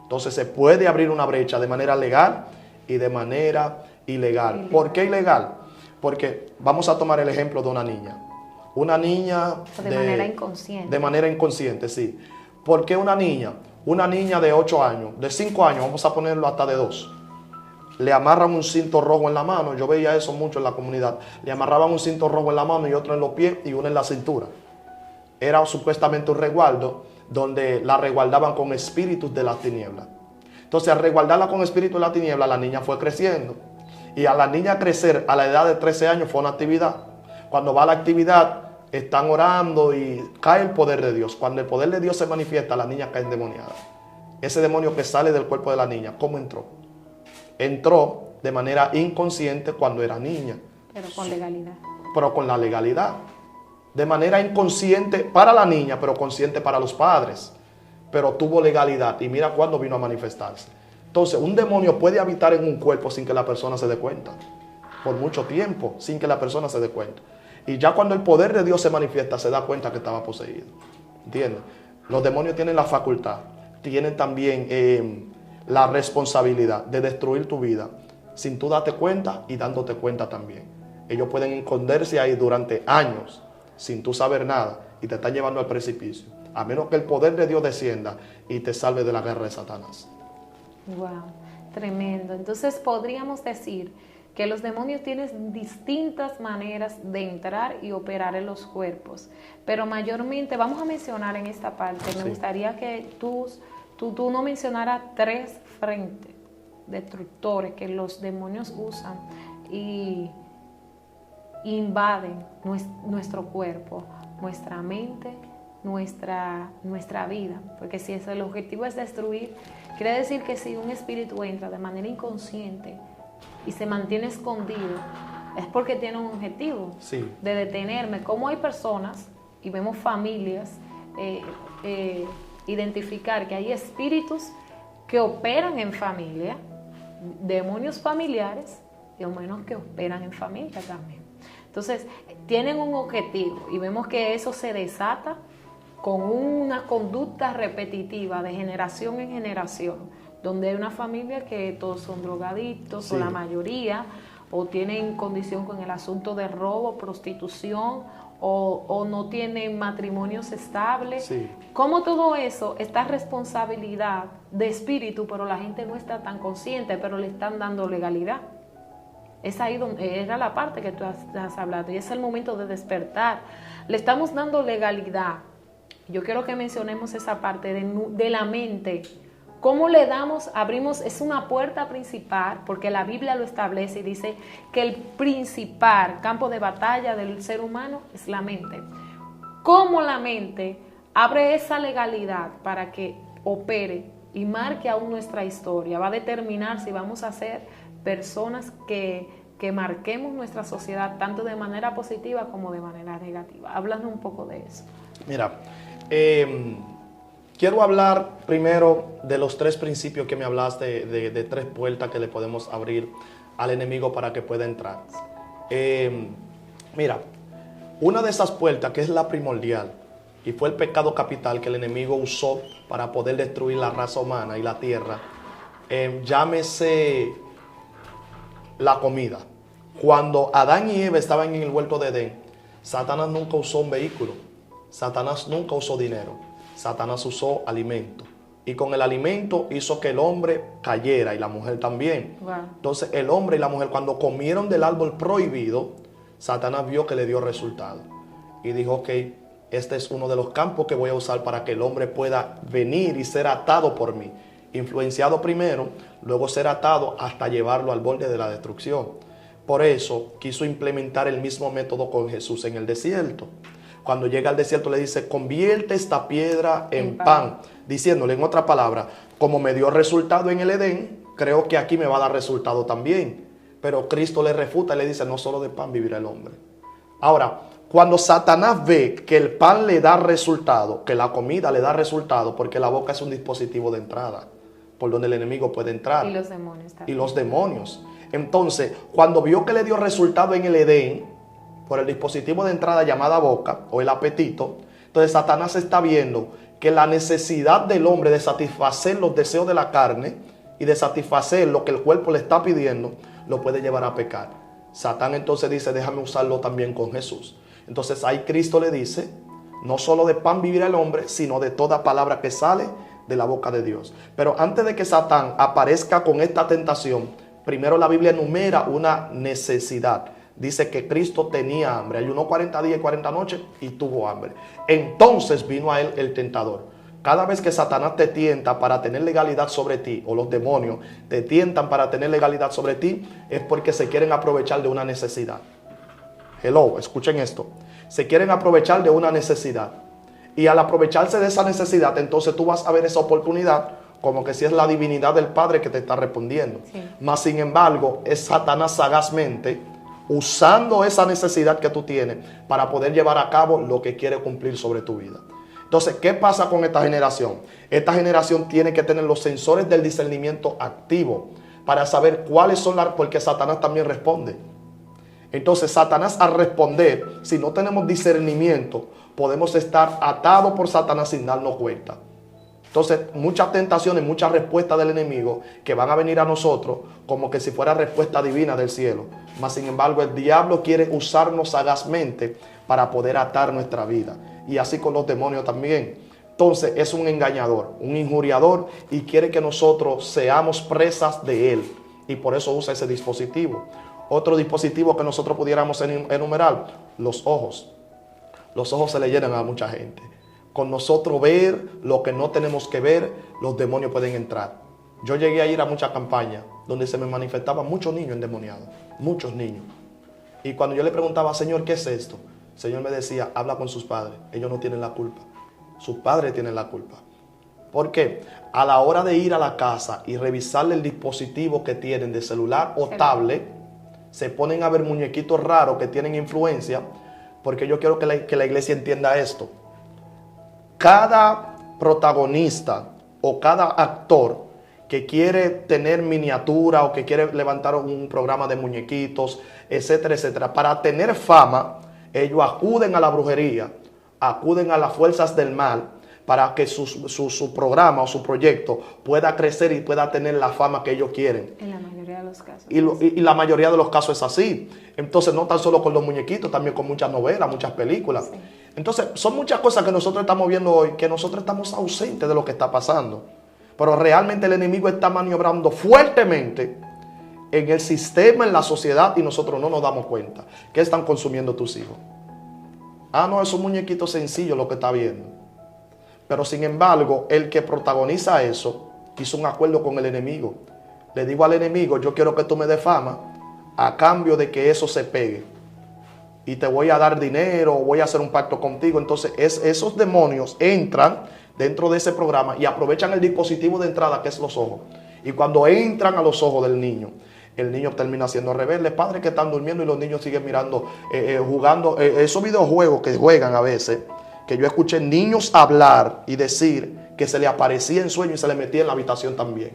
Entonces se puede abrir una brecha de manera legal y de manera ilegal. ¿Por qué ilegal? Porque vamos a tomar el ejemplo de una niña. Una niña de manera inconsciente. De manera inconsciente, sí. ¿Por qué una niña? Una niña de 8 años, de 5 años, vamos a ponerlo hasta de 2. Le amarran un cinto rojo en la mano. Yo veía eso mucho en la comunidad. Le amarraban un cinto rojo en la mano y otro en los pies y uno en la cintura. Era supuestamente un resguardo donde la resguardaban con espíritus de las tinieblas. Entonces, al resguardarla con espíritus de la tiniebla, la niña fue creciendo. Y a la niña crecer a la edad de 13 años fue una actividad. Cuando va a la actividad, están orando y cae el poder de Dios. Cuando el poder de Dios se manifiesta, la niña cae endemoniada. Ese demonio que sale del cuerpo de la niña, ¿cómo entró? Entró de manera inconsciente cuando era niña. Pero con legalidad. Pero con la legalidad. De manera inconsciente para la niña, pero consciente para los padres. Pero tuvo legalidad. Y mira cuándo vino a manifestarse. Entonces, un demonio puede habitar en un cuerpo sin que la persona se dé cuenta. Por mucho tiempo, sin que la persona se dé cuenta. Y ya cuando el poder de Dios se manifiesta, se da cuenta que estaba poseído. ¿Entiendes? Los demonios tienen la facultad, tienen también la responsabilidad de destruir tu vida sin tú darte cuenta y dándote cuenta también. Ellos pueden esconderse ahí durante años sin tú saber nada y te están llevando al precipicio. A menos que el poder de Dios descienda y te salve de la guerra de Satanás. Wow, tremendo. Entonces podríamos decir que los demonios tienen distintas maneras de entrar y operar en los cuerpos, pero mayormente, vamos a mencionar en esta parte, me gustaría que tú no mencionaras 3 frentes destructores que los demonios usan y invaden nuestro cuerpo, nuestra mente, nuestra vida, porque si el objetivo es destruir, quiere decir que si un espíritu entra de manera inconsciente y se mantiene escondido, es porque tiene un objetivo de detenerme. Como hay personas, y vemos familias, identificar que hay espíritus que operan en familia, demonios familiares, y demonios que operan en familia también. Entonces, tienen un objetivo y vemos que eso se desata con una conducta repetitiva de generación en generación, donde hay una familia que todos son drogadictos, o la mayoría, o tienen condición con el asunto de robo, prostitución, o no tienen matrimonios estables. Como todo eso está responsabilidad de espíritu, pero la gente no está tan consciente, pero le están dando legalidad. Es ahí donde era la parte que tú has hablado, y es el momento de despertar. Le estamos dando legalidad. Yo quiero que mencionemos esa parte de la mente. ¿Cómo le damos? Abrimos, es una puerta principal, porque la Biblia lo establece y dice que el principal campo de batalla del ser humano es la mente. ¿Cómo la mente abre esa legalidad para que opere y marque aún nuestra historia? Va a determinar si vamos a ser personas que marquemos nuestra sociedad tanto de manera positiva como de manera negativa. Háblanos un poco de eso. Mira, quiero hablar primero de los 3 principios que me hablaste, de 3 puertas que le podemos abrir al enemigo para que pueda entrar. Mira, una de esas puertas, que es la primordial, y fue el pecado capital que el enemigo usó para poder destruir la raza humana y la tierra, llámese la comida. Cuando Adán y Eva estaban en el huerto de Edén, Satanás nunca usó un vehículo, Satanás nunca usó dinero, Satanás usó alimento. Y con el alimento hizo que el hombre cayera y la mujer también. Entonces el hombre y la mujer, cuando comieron del árbol prohibido, Satanás vio que le dio resultado. Y dijo, ok, este es uno de los campos que voy a usar para que el hombre pueda venir y ser atado por mí. Influenciado primero, luego ser atado hasta llevarlo al borde de la destrucción. Por eso quiso implementar el mismo método con Jesús en el desierto. Cuando llega al desierto le dice, convierte esta piedra en pan. Diciéndole en otra palabra, como me dio resultado en el Edén, creo que aquí me va a dar resultado también. Pero Cristo le refuta y le dice, no solo de pan vivirá el hombre. Ahora, cuando Satanás ve que el pan le da resultado, que la comida le da resultado, porque la boca es un dispositivo de entrada, por donde el enemigo puede entrar. Y los demonios también. Y los demonios. Entonces, cuando vio que le dio resultado en el Edén, por el dispositivo de entrada llamada boca o el apetito. Entonces Satanás está viendo que la necesidad del hombre de satisfacer los deseos de la carne y de satisfacer lo que el cuerpo le está pidiendo, lo puede llevar a pecar. Satán entonces dice, déjame usarlo también con Jesús. Entonces ahí Cristo le dice, no solo de pan vivirá el hombre, sino de toda palabra que sale de la boca de Dios. Pero antes de que Satán aparezca con esta tentación, primero la Biblia enumera una necesidad. Dice que Cristo tenía hambre, ayunó 40 días y 40 noches y tuvo hambre. Entonces vino a él el tentador. Cada vez que Satanás te tienta para tener legalidad sobre ti, o los demonios te tientan para tener legalidad sobre ti, es porque se quieren aprovechar de una necesidad. Hello, escuchen esto. Se quieren aprovechar de una necesidad. Y al aprovecharse de esa necesidad, entonces tú vas a ver esa oportunidad como que si es la divinidad del Padre que te está respondiendo. Sí. Mas sin embargo, es Satanás sagazmente usando esa necesidad que tú tienes para poder llevar a cabo lo que quiere cumplir sobre tu vida. Entonces, ¿qué pasa con esta generación? Esta generación tiene que tener los sensores del discernimiento activo para saber cuáles son las... porque Satanás también responde. Entonces, Satanás al responder, si no tenemos discernimiento, podemos estar atados por Satanás sin darnos cuenta. Entonces, muchas tentaciones, muchas respuestas del enemigo que van a venir a nosotros como que si fuera respuesta divina del cielo. Mas, sin embargo, el diablo quiere usarnos sagazmente para poder atar nuestra vida. Y así con los demonios también. Entonces, es un engañador, un injuriador y quiere que nosotros seamos presas de él. Y por eso usa ese dispositivo. Otro dispositivo que nosotros pudiéramos enumerar, los ojos. Los ojos se le llenan a mucha gente. Con nosotros ver lo que no tenemos que ver, los demonios pueden entrar. Yo llegué a ir a muchas campañas donde se me manifestaban muchos niños endemoniados, muchos niños. Y cuando yo le preguntaba, Señor, ¿qué es esto? El Señor me decía, habla con sus padres, ellos no tienen la culpa. Sus padres tienen la culpa. ¿Por qué? A la hora de ir a la casa y revisarle el dispositivo que tienen de celular o tablet, se ponen a ver muñequitos raros que tienen influencia, porque yo quiero que la iglesia entienda esto. Cada protagonista o cada actor que quiere tener miniatura o que quiere levantar un programa de muñequitos, etcétera, etcétera, para tener fama, ellos acuden a la brujería, acuden a las fuerzas del mal para que su programa o su proyecto pueda crecer y pueda tener la fama que ellos quieren. En la mayoría de los casos. Y la mayoría de los casos es así. Entonces, no tan solo con los muñequitos, también con muchas novelas, muchas películas. Sí. Entonces, son muchas cosas que nosotros estamos viendo hoy, que nosotros estamos ausentes de lo que está pasando. Pero realmente el enemigo está maniobrando fuertemente en el sistema, en la sociedad, y nosotros no nos damos cuenta. ¿Qué están consumiendo tus hijos? Ah, no, es un muñequito sencillo lo que está viendo. Pero sin embargo, el que protagoniza eso hizo un acuerdo con el enemigo. Le digo al enemigo, yo quiero que tú me des fama a cambio de que eso se pegue. Y te voy a dar dinero, voy a hacer un pacto contigo. Entonces esos demonios entran dentro de ese programa y aprovechan el dispositivo de entrada que es los ojos. Y cuando entran a los ojos del niño, el niño termina siendo rebelde. Padres que están durmiendo y los niños siguen mirando, jugando esos videojuegos que juegan a veces. Que yo escuché niños hablar y decir que se le aparecía en sueño y se le metía en la habitación también.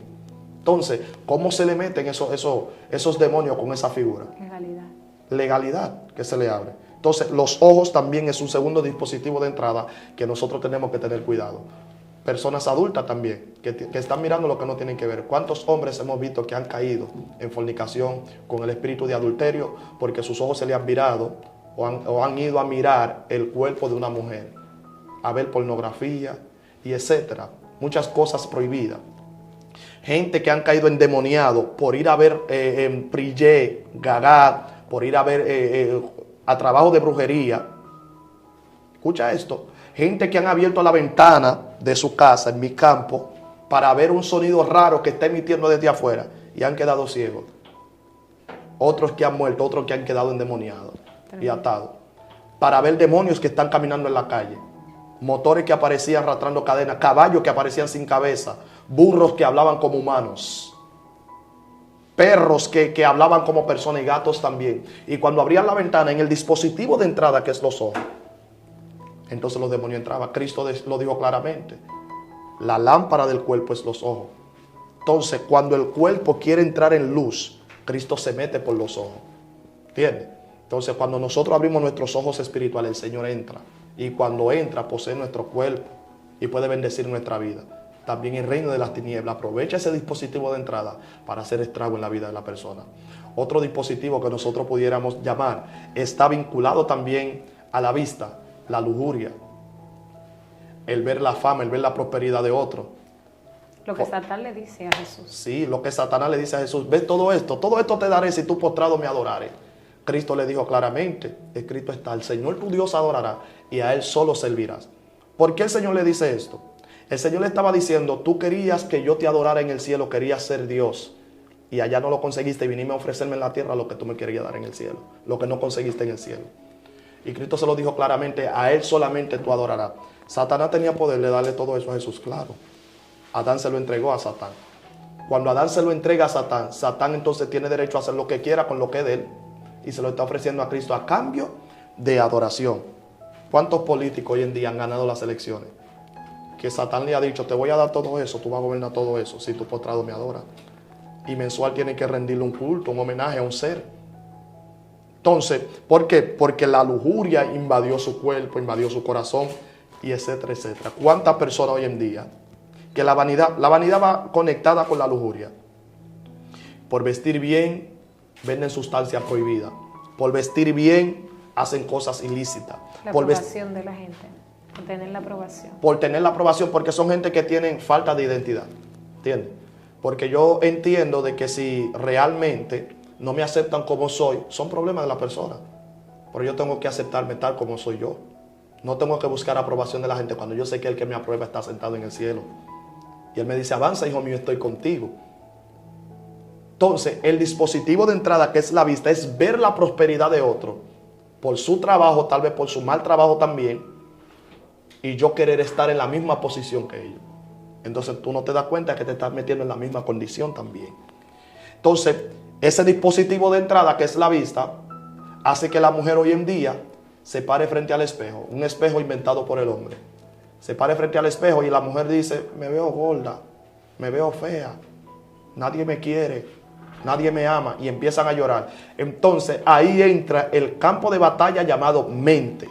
Entonces, ¿cómo se le meten esos demonios con esa figura? Legalidad. Legalidad que se le abre. Entonces, los ojos también es un segundo dispositivo de entrada que nosotros tenemos que tener cuidado. Personas adultas también, que están mirando lo que no tienen que ver. ¿Cuántos hombres hemos visto que han caído en fornicación con el espíritu de adulterio porque sus ojos se le han virado o han ido a mirar el cuerpo de una mujer? A ver pornografía y etcétera, muchas cosas prohibidas. Gente que han caído endemoniado por ir a ver Prillé, Gagat, por ir a ver a trabajo de brujería. Escucha esto, gente que han abierto la ventana de su casa en mi campo para ver un sonido raro que está emitiendo desde afuera y han quedado ciegos. Otros que han muerto, otros que han quedado endemoniados y atados. Para ver demonios que están caminando en la calle. Motores que aparecían arrastrando cadenas, caballos que aparecían sin cabeza, burros que hablaban como humanos, perros que hablaban como personas y gatos también. Y cuando abrían la ventana en el dispositivo de entrada que es los ojos, entonces los demonios entraban. Cristo lo dijo claramente, la lámpara del cuerpo es los ojos. Entonces cuando el cuerpo quiere entrar en luz, Cristo se mete por los ojos. ¿Entiendes? Entonces, cuando nosotros abrimos nuestros ojos espirituales, el Señor entra. Y cuando entra, posee nuestro cuerpo y puede bendecir nuestra vida. También el reino de las tinieblas aprovecha ese dispositivo de entrada para hacer estrago en la vida de la persona. Otro dispositivo que nosotros pudiéramos llamar está vinculado también a la vista, la lujuria, el ver la fama, el ver la prosperidad de otro. Lo que Satán le dice a Jesús. Sí, lo que Satanás le dice a Jesús: ve todo esto te daré si tú postrado me adorares. Cristo le dijo claramente, escrito está, el Señor tu Dios adorará y a Él solo servirás. ¿Por qué el Señor le dice esto? El Señor le estaba diciendo: tú querías que yo te adorara en el cielo, querías ser Dios, y allá no lo conseguiste, y viniste a ofrecerme en la tierra lo que tú me querías dar en el cielo, lo que no conseguiste en el cielo. Y Cristo se lo dijo claramente: a Él solamente tú adorarás. Satanás tenía poder de darle todo eso a Jesús, claro. Adán se lo entregó a Satán. Cuando Adán se lo entrega a Satán, Satán entonces tiene derecho a hacer lo que quiera con lo que es de él, y se lo está ofreciendo a Cristo a cambio de adoración. ¿Cuántos políticos hoy en día han ganado las elecciones? Que Satán le ha dicho: te voy a dar todo eso, tú vas a gobernar todo eso, si tú postrado me adoras. Y mensual tiene que rendirle un culto, un homenaje a un ser. Entonces, ¿por qué? Porque la lujuria invadió su cuerpo, invadió su corazón, y etcétera, etcétera. ¿Cuántas personas hoy en día que la vanidad va conectada con la lujuria? Por vestir bien, venden sustancias prohibidas. Por vestir bien, hacen cosas ilícitas. La aprobación de la gente. Por tener la aprobación. Por tener la aprobación, porque son gente que tienen falta de identidad. ¿Entiendes? Porque yo entiendo de que si realmente no me aceptan como soy, son problemas de la persona. Pero yo tengo que aceptarme tal como soy yo. No tengo que buscar aprobación de la gente cuando yo sé que el que me aprueba está sentado en el cielo. Y Él me dice: avanza, hijo mío, estoy contigo. Entonces, el dispositivo de entrada, que es la vista, es ver la prosperidad de otro por su trabajo, tal vez por su mal trabajo también, y yo querer estar en la misma posición que ellos. Entonces tú no te das cuenta que te estás metiendo en la misma condición también. Entonces, ese dispositivo de entrada, que es la vista, hace que la mujer hoy en día se pare frente al espejo, un espejo inventado por el hombre. Se pare frente al espejo y la mujer dice: me veo gorda, me veo fea, nadie me quiere, nadie me ama, y empiezan a llorar. Entonces ahí entra el campo de batalla llamado mente.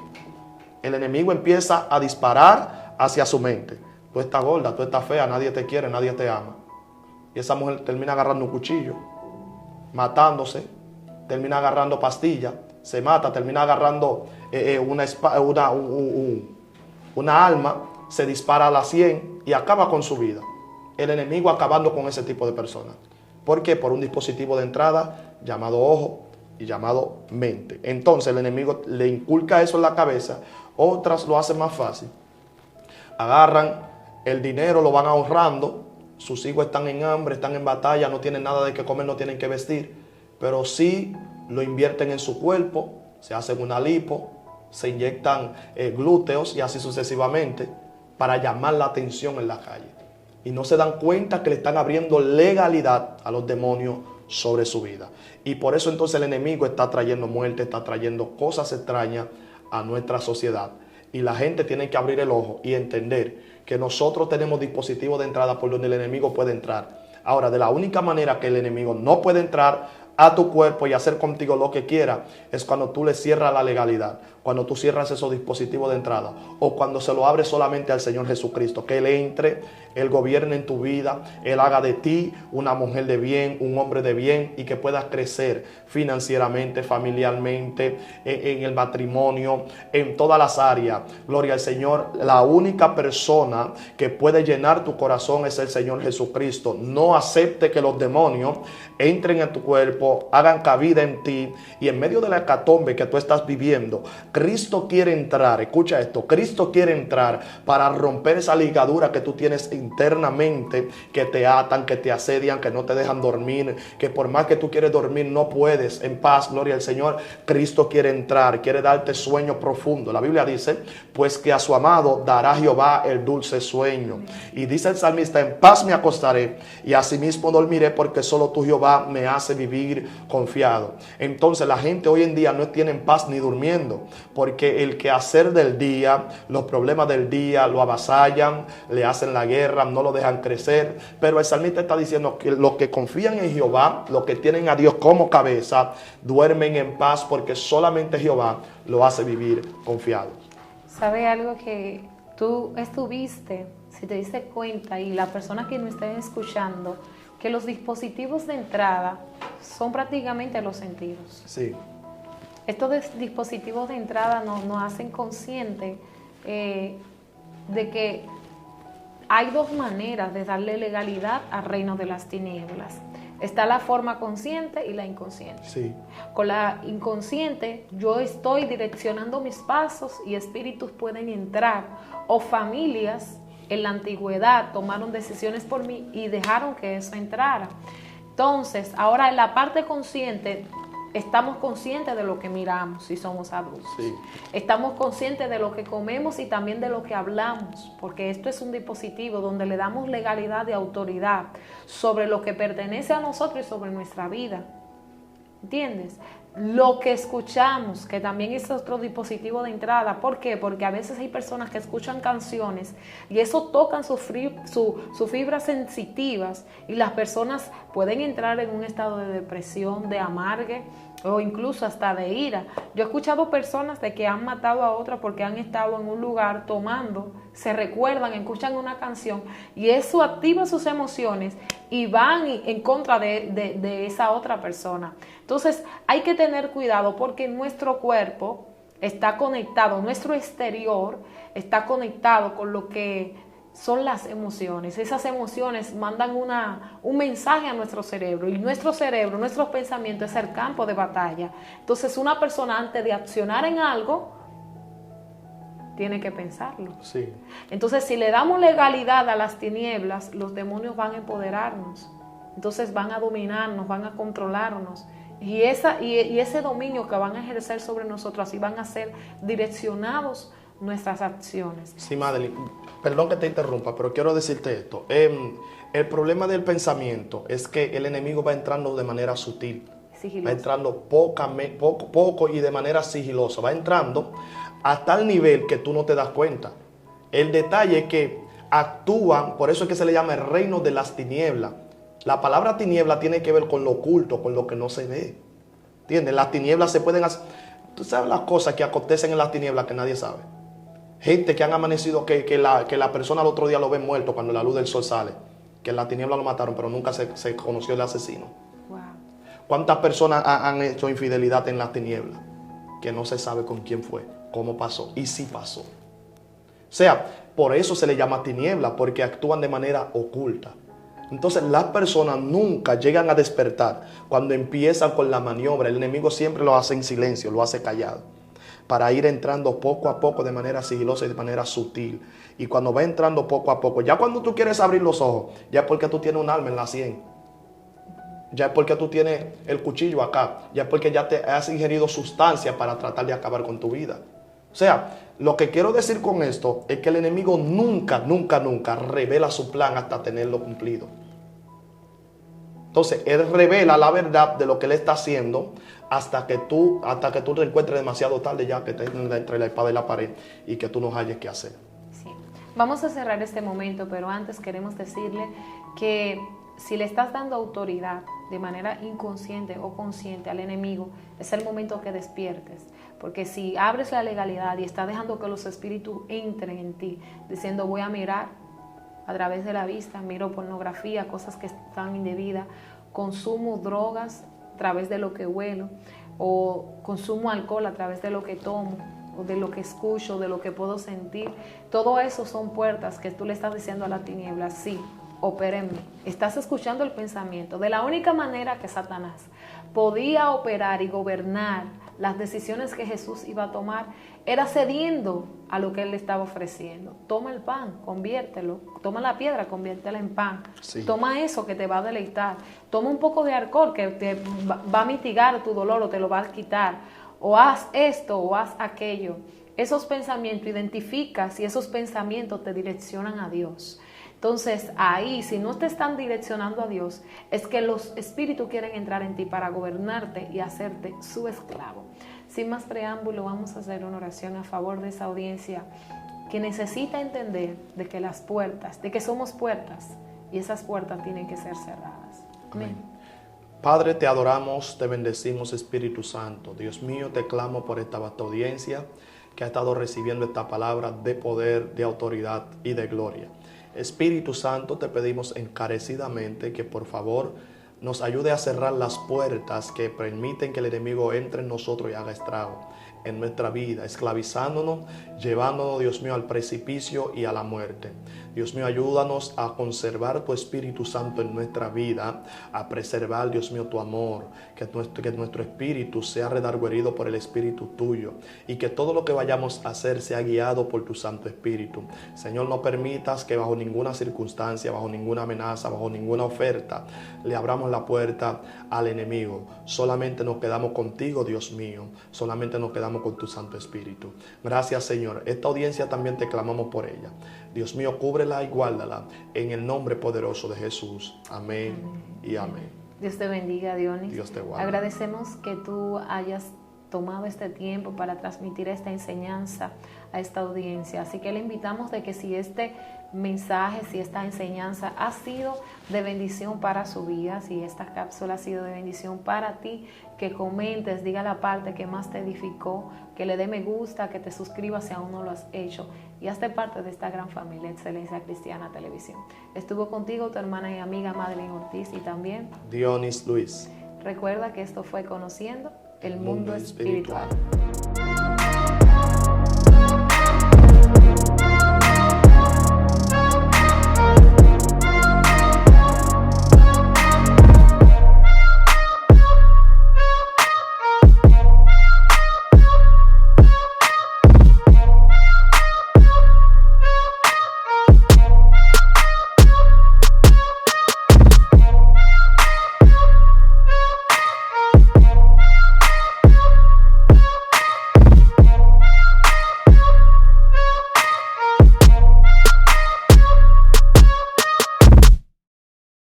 El enemigo empieza a disparar hacia su mente. Tú estás gorda, tú estás fea, nadie te quiere, nadie te ama. Y esa mujer termina agarrando un cuchillo, matándose, termina agarrando pastillas, se mata, termina agarrando una arma, se dispara a la 100 y acaba con su vida. El enemigo acabando con ese tipo de personas. ¿Por qué? Por un dispositivo de entrada llamado ojo y llamado mente. Entonces el enemigo le inculca eso en la cabeza. Otras lo hacen más fácil. Agarran el dinero, lo van ahorrando. Sus hijos están en hambre, están en batalla, no tienen nada de qué comer, no tienen que vestir. Pero sí lo invierten en su cuerpo, se hacen una lipo, se inyectan glúteos y así sucesivamente para llamar la atención en la calle. Y no se dan cuenta que le están abriendo legalidad a los demonios sobre su vida. Y por eso entonces el enemigo está trayendo muerte, está trayendo cosas extrañas a nuestra sociedad. Y la gente tiene que abrir el ojo y entender que nosotros tenemos dispositivos de entrada por donde el enemigo puede entrar. Ahora, de la única manera que el enemigo no puede entrar a tu cuerpo y hacer contigo lo que quiera es cuando tú le cierras la legalidad, cuando tú cierras esos dispositivos de entrada, o cuando se lo abres solamente al Señor Jesucristo, que Él entre, Él gobierne en tu vida, Él haga de ti una mujer de bien, un hombre de bien, y que puedas crecer financieramente, familiarmente, en el matrimonio, en todas las áreas. Gloria al Señor. La única persona que puede llenar tu corazón es el Señor Jesucristo. No acepte que los demonios entren en tu cuerpo, hagan cabida en ti, y en medio de la hecatombe que tú estás viviendo, Cristo quiere entrar. Escucha esto: Cristo quiere entrar para romper esa ligadura que tú tienes internamente, que te atan, que te asedian, que no te dejan dormir, que por más que tú quieres dormir no puedes en paz. Gloria al Señor. Cristo quiere entrar, quiere darte sueño profundo. La Biblia dice: pues que a su amado dará Jehová el dulce sueño. Y dice el salmista: en paz me acostaré y asimismo dormiré, porque solo tú, Jehová, me hace vivir vivir confiado. Entonces la gente hoy en día no tiene paz ni durmiendo, porque el quehacer del día, los problemas del día lo avasallan, le hacen la guerra, no lo dejan crecer. Pero el salmista está diciendo que los que confían en Jehová, los que tienen a Dios como cabeza, duermen en paz, porque solamente Jehová lo hace vivir confiado. ¿Sabe algo que tú estuviste, si te diste cuenta, y las personas que nos estén escuchando, que los dispositivos de entrada son prácticamente los sentidos? Sí. Estos dispositivos de entrada nos hacen conscientes de que hay dos maneras de darle legalidad al reino de las tinieblas. Está la forma consciente y la inconsciente. Sí. Con la inconsciente yo estoy direccionando mis pasos y espíritus pueden entrar, o familias en la antigüedad tomaron decisiones por mí y dejaron que eso entrara. Entonces, ahora en la parte consciente, estamos conscientes de lo que miramos si somos adultos. Sí. Estamos conscientes de lo que comemos y también de lo que hablamos, porque esto es un dispositivo donde le damos legalidad y autoridad sobre lo que pertenece a nosotros y sobre nuestra vida. ¿Entiendes? Lo que escuchamos, que también es otro dispositivo de entrada. ¿Por qué? Porque a veces hay personas que escuchan canciones y eso tocan sus fibras sensitivas, y las personas pueden entrar en un estado de depresión, de amargue o incluso hasta de ira. Yo he escuchado personas de que han matado a otras porque han estado en un lugar tomando, se recuerdan, escuchan una canción y eso activa sus emociones y van en contra de esa otra persona. Entonces hay que tener cuidado, porque nuestro cuerpo está conectado, nuestro exterior está conectado con lo que son las emociones. Esas emociones mandan un mensaje a nuestro cerebro, y nuestro cerebro, nuestros pensamientos es el campo de batalla. Entonces una persona, antes de accionar en algo, tiene que pensarlo. Sí. Entonces, si le damos legalidad a las tinieblas, los demonios van a empoderarnos. Entonces van a dominarnos, van a controlarnos. Y ese dominio que van a ejercer sobre nosotros, así van a ser direccionados nuestras acciones. Sí, Madeline, perdón que te interrumpa, pero quiero decirte esto. El problema del pensamiento es que el enemigo va entrando de manera sutil. Sigiloso. Va entrando poco y de manera sigilosa. Va entrando a tal nivel que tú no te das cuenta. El detalle es que actúan, por eso es que se le llama el reino de las tinieblas. La palabra tiniebla tiene que ver con lo oculto, con lo que no se ve. ¿Entiendes? Las tinieblas se pueden hacer. Tú sabes las cosas que acontecen en las tinieblas que nadie sabe. Gente que han amanecido, que la persona al otro día lo ve muerto cuando la luz del sol sale. Que en la tiniebla lo mataron, pero nunca se conoció el asesino. Wow. ¿Cuántas personas han hecho infidelidad en las tinieblas? Que no se sabe con quién fue, cómo pasó y si pasó. O sea, por eso se le llama tiniebla, porque actúan de manera oculta. Entonces las personas nunca llegan a despertar cuando empiezan con la maniobra. El enemigo siempre lo hace en silencio, lo hace callado, para ir entrando poco a poco de manera sigilosa y de manera sutil. Y cuando va entrando poco a poco, ya cuando tú quieres abrir los ojos, ya es porque tú tienes un arma en la sien. Ya es porque tú tienes el cuchillo acá. Ya es porque ya te has ingerido sustancias para tratar de acabar con tu vida. O sea, lo que quiero decir con esto es que el enemigo nunca revela su plan hasta tenerlo cumplido. Entonces, él revela la verdad de lo que él está haciendo hasta que tú te encuentres demasiado tarde, ya que te entre la espada y la pared y que tú no hayas qué hacer. Sí. Vamos a cerrar este momento, pero antes queremos decirle que si le estás dando autoridad de manera inconsciente o consciente al enemigo, es el momento que despiertes. Porque si abres la legalidad y estás dejando que los espíritus entren en ti, diciendo voy a mirar a través de la vista, miro pornografía, cosas que están indebidas, consumo drogas a través de lo que huelo, o consumo alcohol a través de lo que tomo, o de lo que escucho, de lo que puedo sentir, todo eso son puertas que tú le estás diciendo a la tiniebla, sí, opera en mí. Estás escuchando el pensamiento. De la única manera que Satanás podía operar y gobernar las decisiones que Jesús iba a tomar era cediendo a lo que él le estaba ofreciendo. Toma el pan, conviértelo. Toma la piedra, conviértela en pan. Sí. Toma eso que te va a deleitar. Toma un poco de alcohol que te va a mitigar tu dolor o te lo va a quitar. O haz esto o haz aquello. Esos pensamientos identificas y esos pensamientos te direccionan a Dios. Entonces ahí, si no te están direccionando a Dios, es que los espíritus quieren entrar en ti para gobernarte y hacerte su esclavo. Sin más preámbulo, vamos a hacer una oración a favor de esa audiencia que necesita entender de que las puertas, de que somos puertas, y esas puertas tienen que ser cerradas. Amén. Padre, te adoramos, te bendecimos, Espíritu Santo. Dios mío, te clamo por esta vasta audiencia que ha estado recibiendo esta palabra de poder, de autoridad y de gloria. Espíritu Santo, te pedimos encarecidamente que por favor nos ayude a cerrar las puertas que permiten que el enemigo entre en nosotros y haga estrago en nuestra vida, esclavizándonos, llevándonos, Dios mío, al precipicio y a la muerte. Dios mío, ayúdanos a conservar tu Espíritu Santo en nuestra vida, a preservar, Dios mío, tu amor, que nuestro espíritu sea redargüerido por el Espíritu tuyo y que todo lo que vayamos a hacer sea guiado por tu Santo Espíritu. Señor, no permitas que bajo ninguna circunstancia, bajo ninguna amenaza, bajo ninguna oferta, le abramos la puerta al enemigo. Solamente nos quedamos contigo, Dios mío. Solamente nos quedamos con tu Santo Espíritu. Gracias, Señor. Esta audiencia también te clamamos por ella. Dios mío, cúbrela y guárdala en el nombre poderoso de Jesús. Amén y amén. Dios te bendiga, Dionis. Dios te guarde. Agradecemos que tú hayas tomado este tiempo para transmitir esta enseñanza a esta audiencia. Así que le invitamos de que si este mensaje, si esta enseñanza ha sido de bendición para su vida, si esta cápsula ha sido de bendición para ti, que comentes, diga la parte que más te edificó, que le dé me gusta, que te suscribas si aún no lo has hecho y hazte parte de esta gran familia Excelencia Cristiana Televisión. Estuvo contigo tu hermana y amiga Madeline Ortiz y también Dionis Luis. Recuerda que esto fue Conociendo el Mundo Espiritual.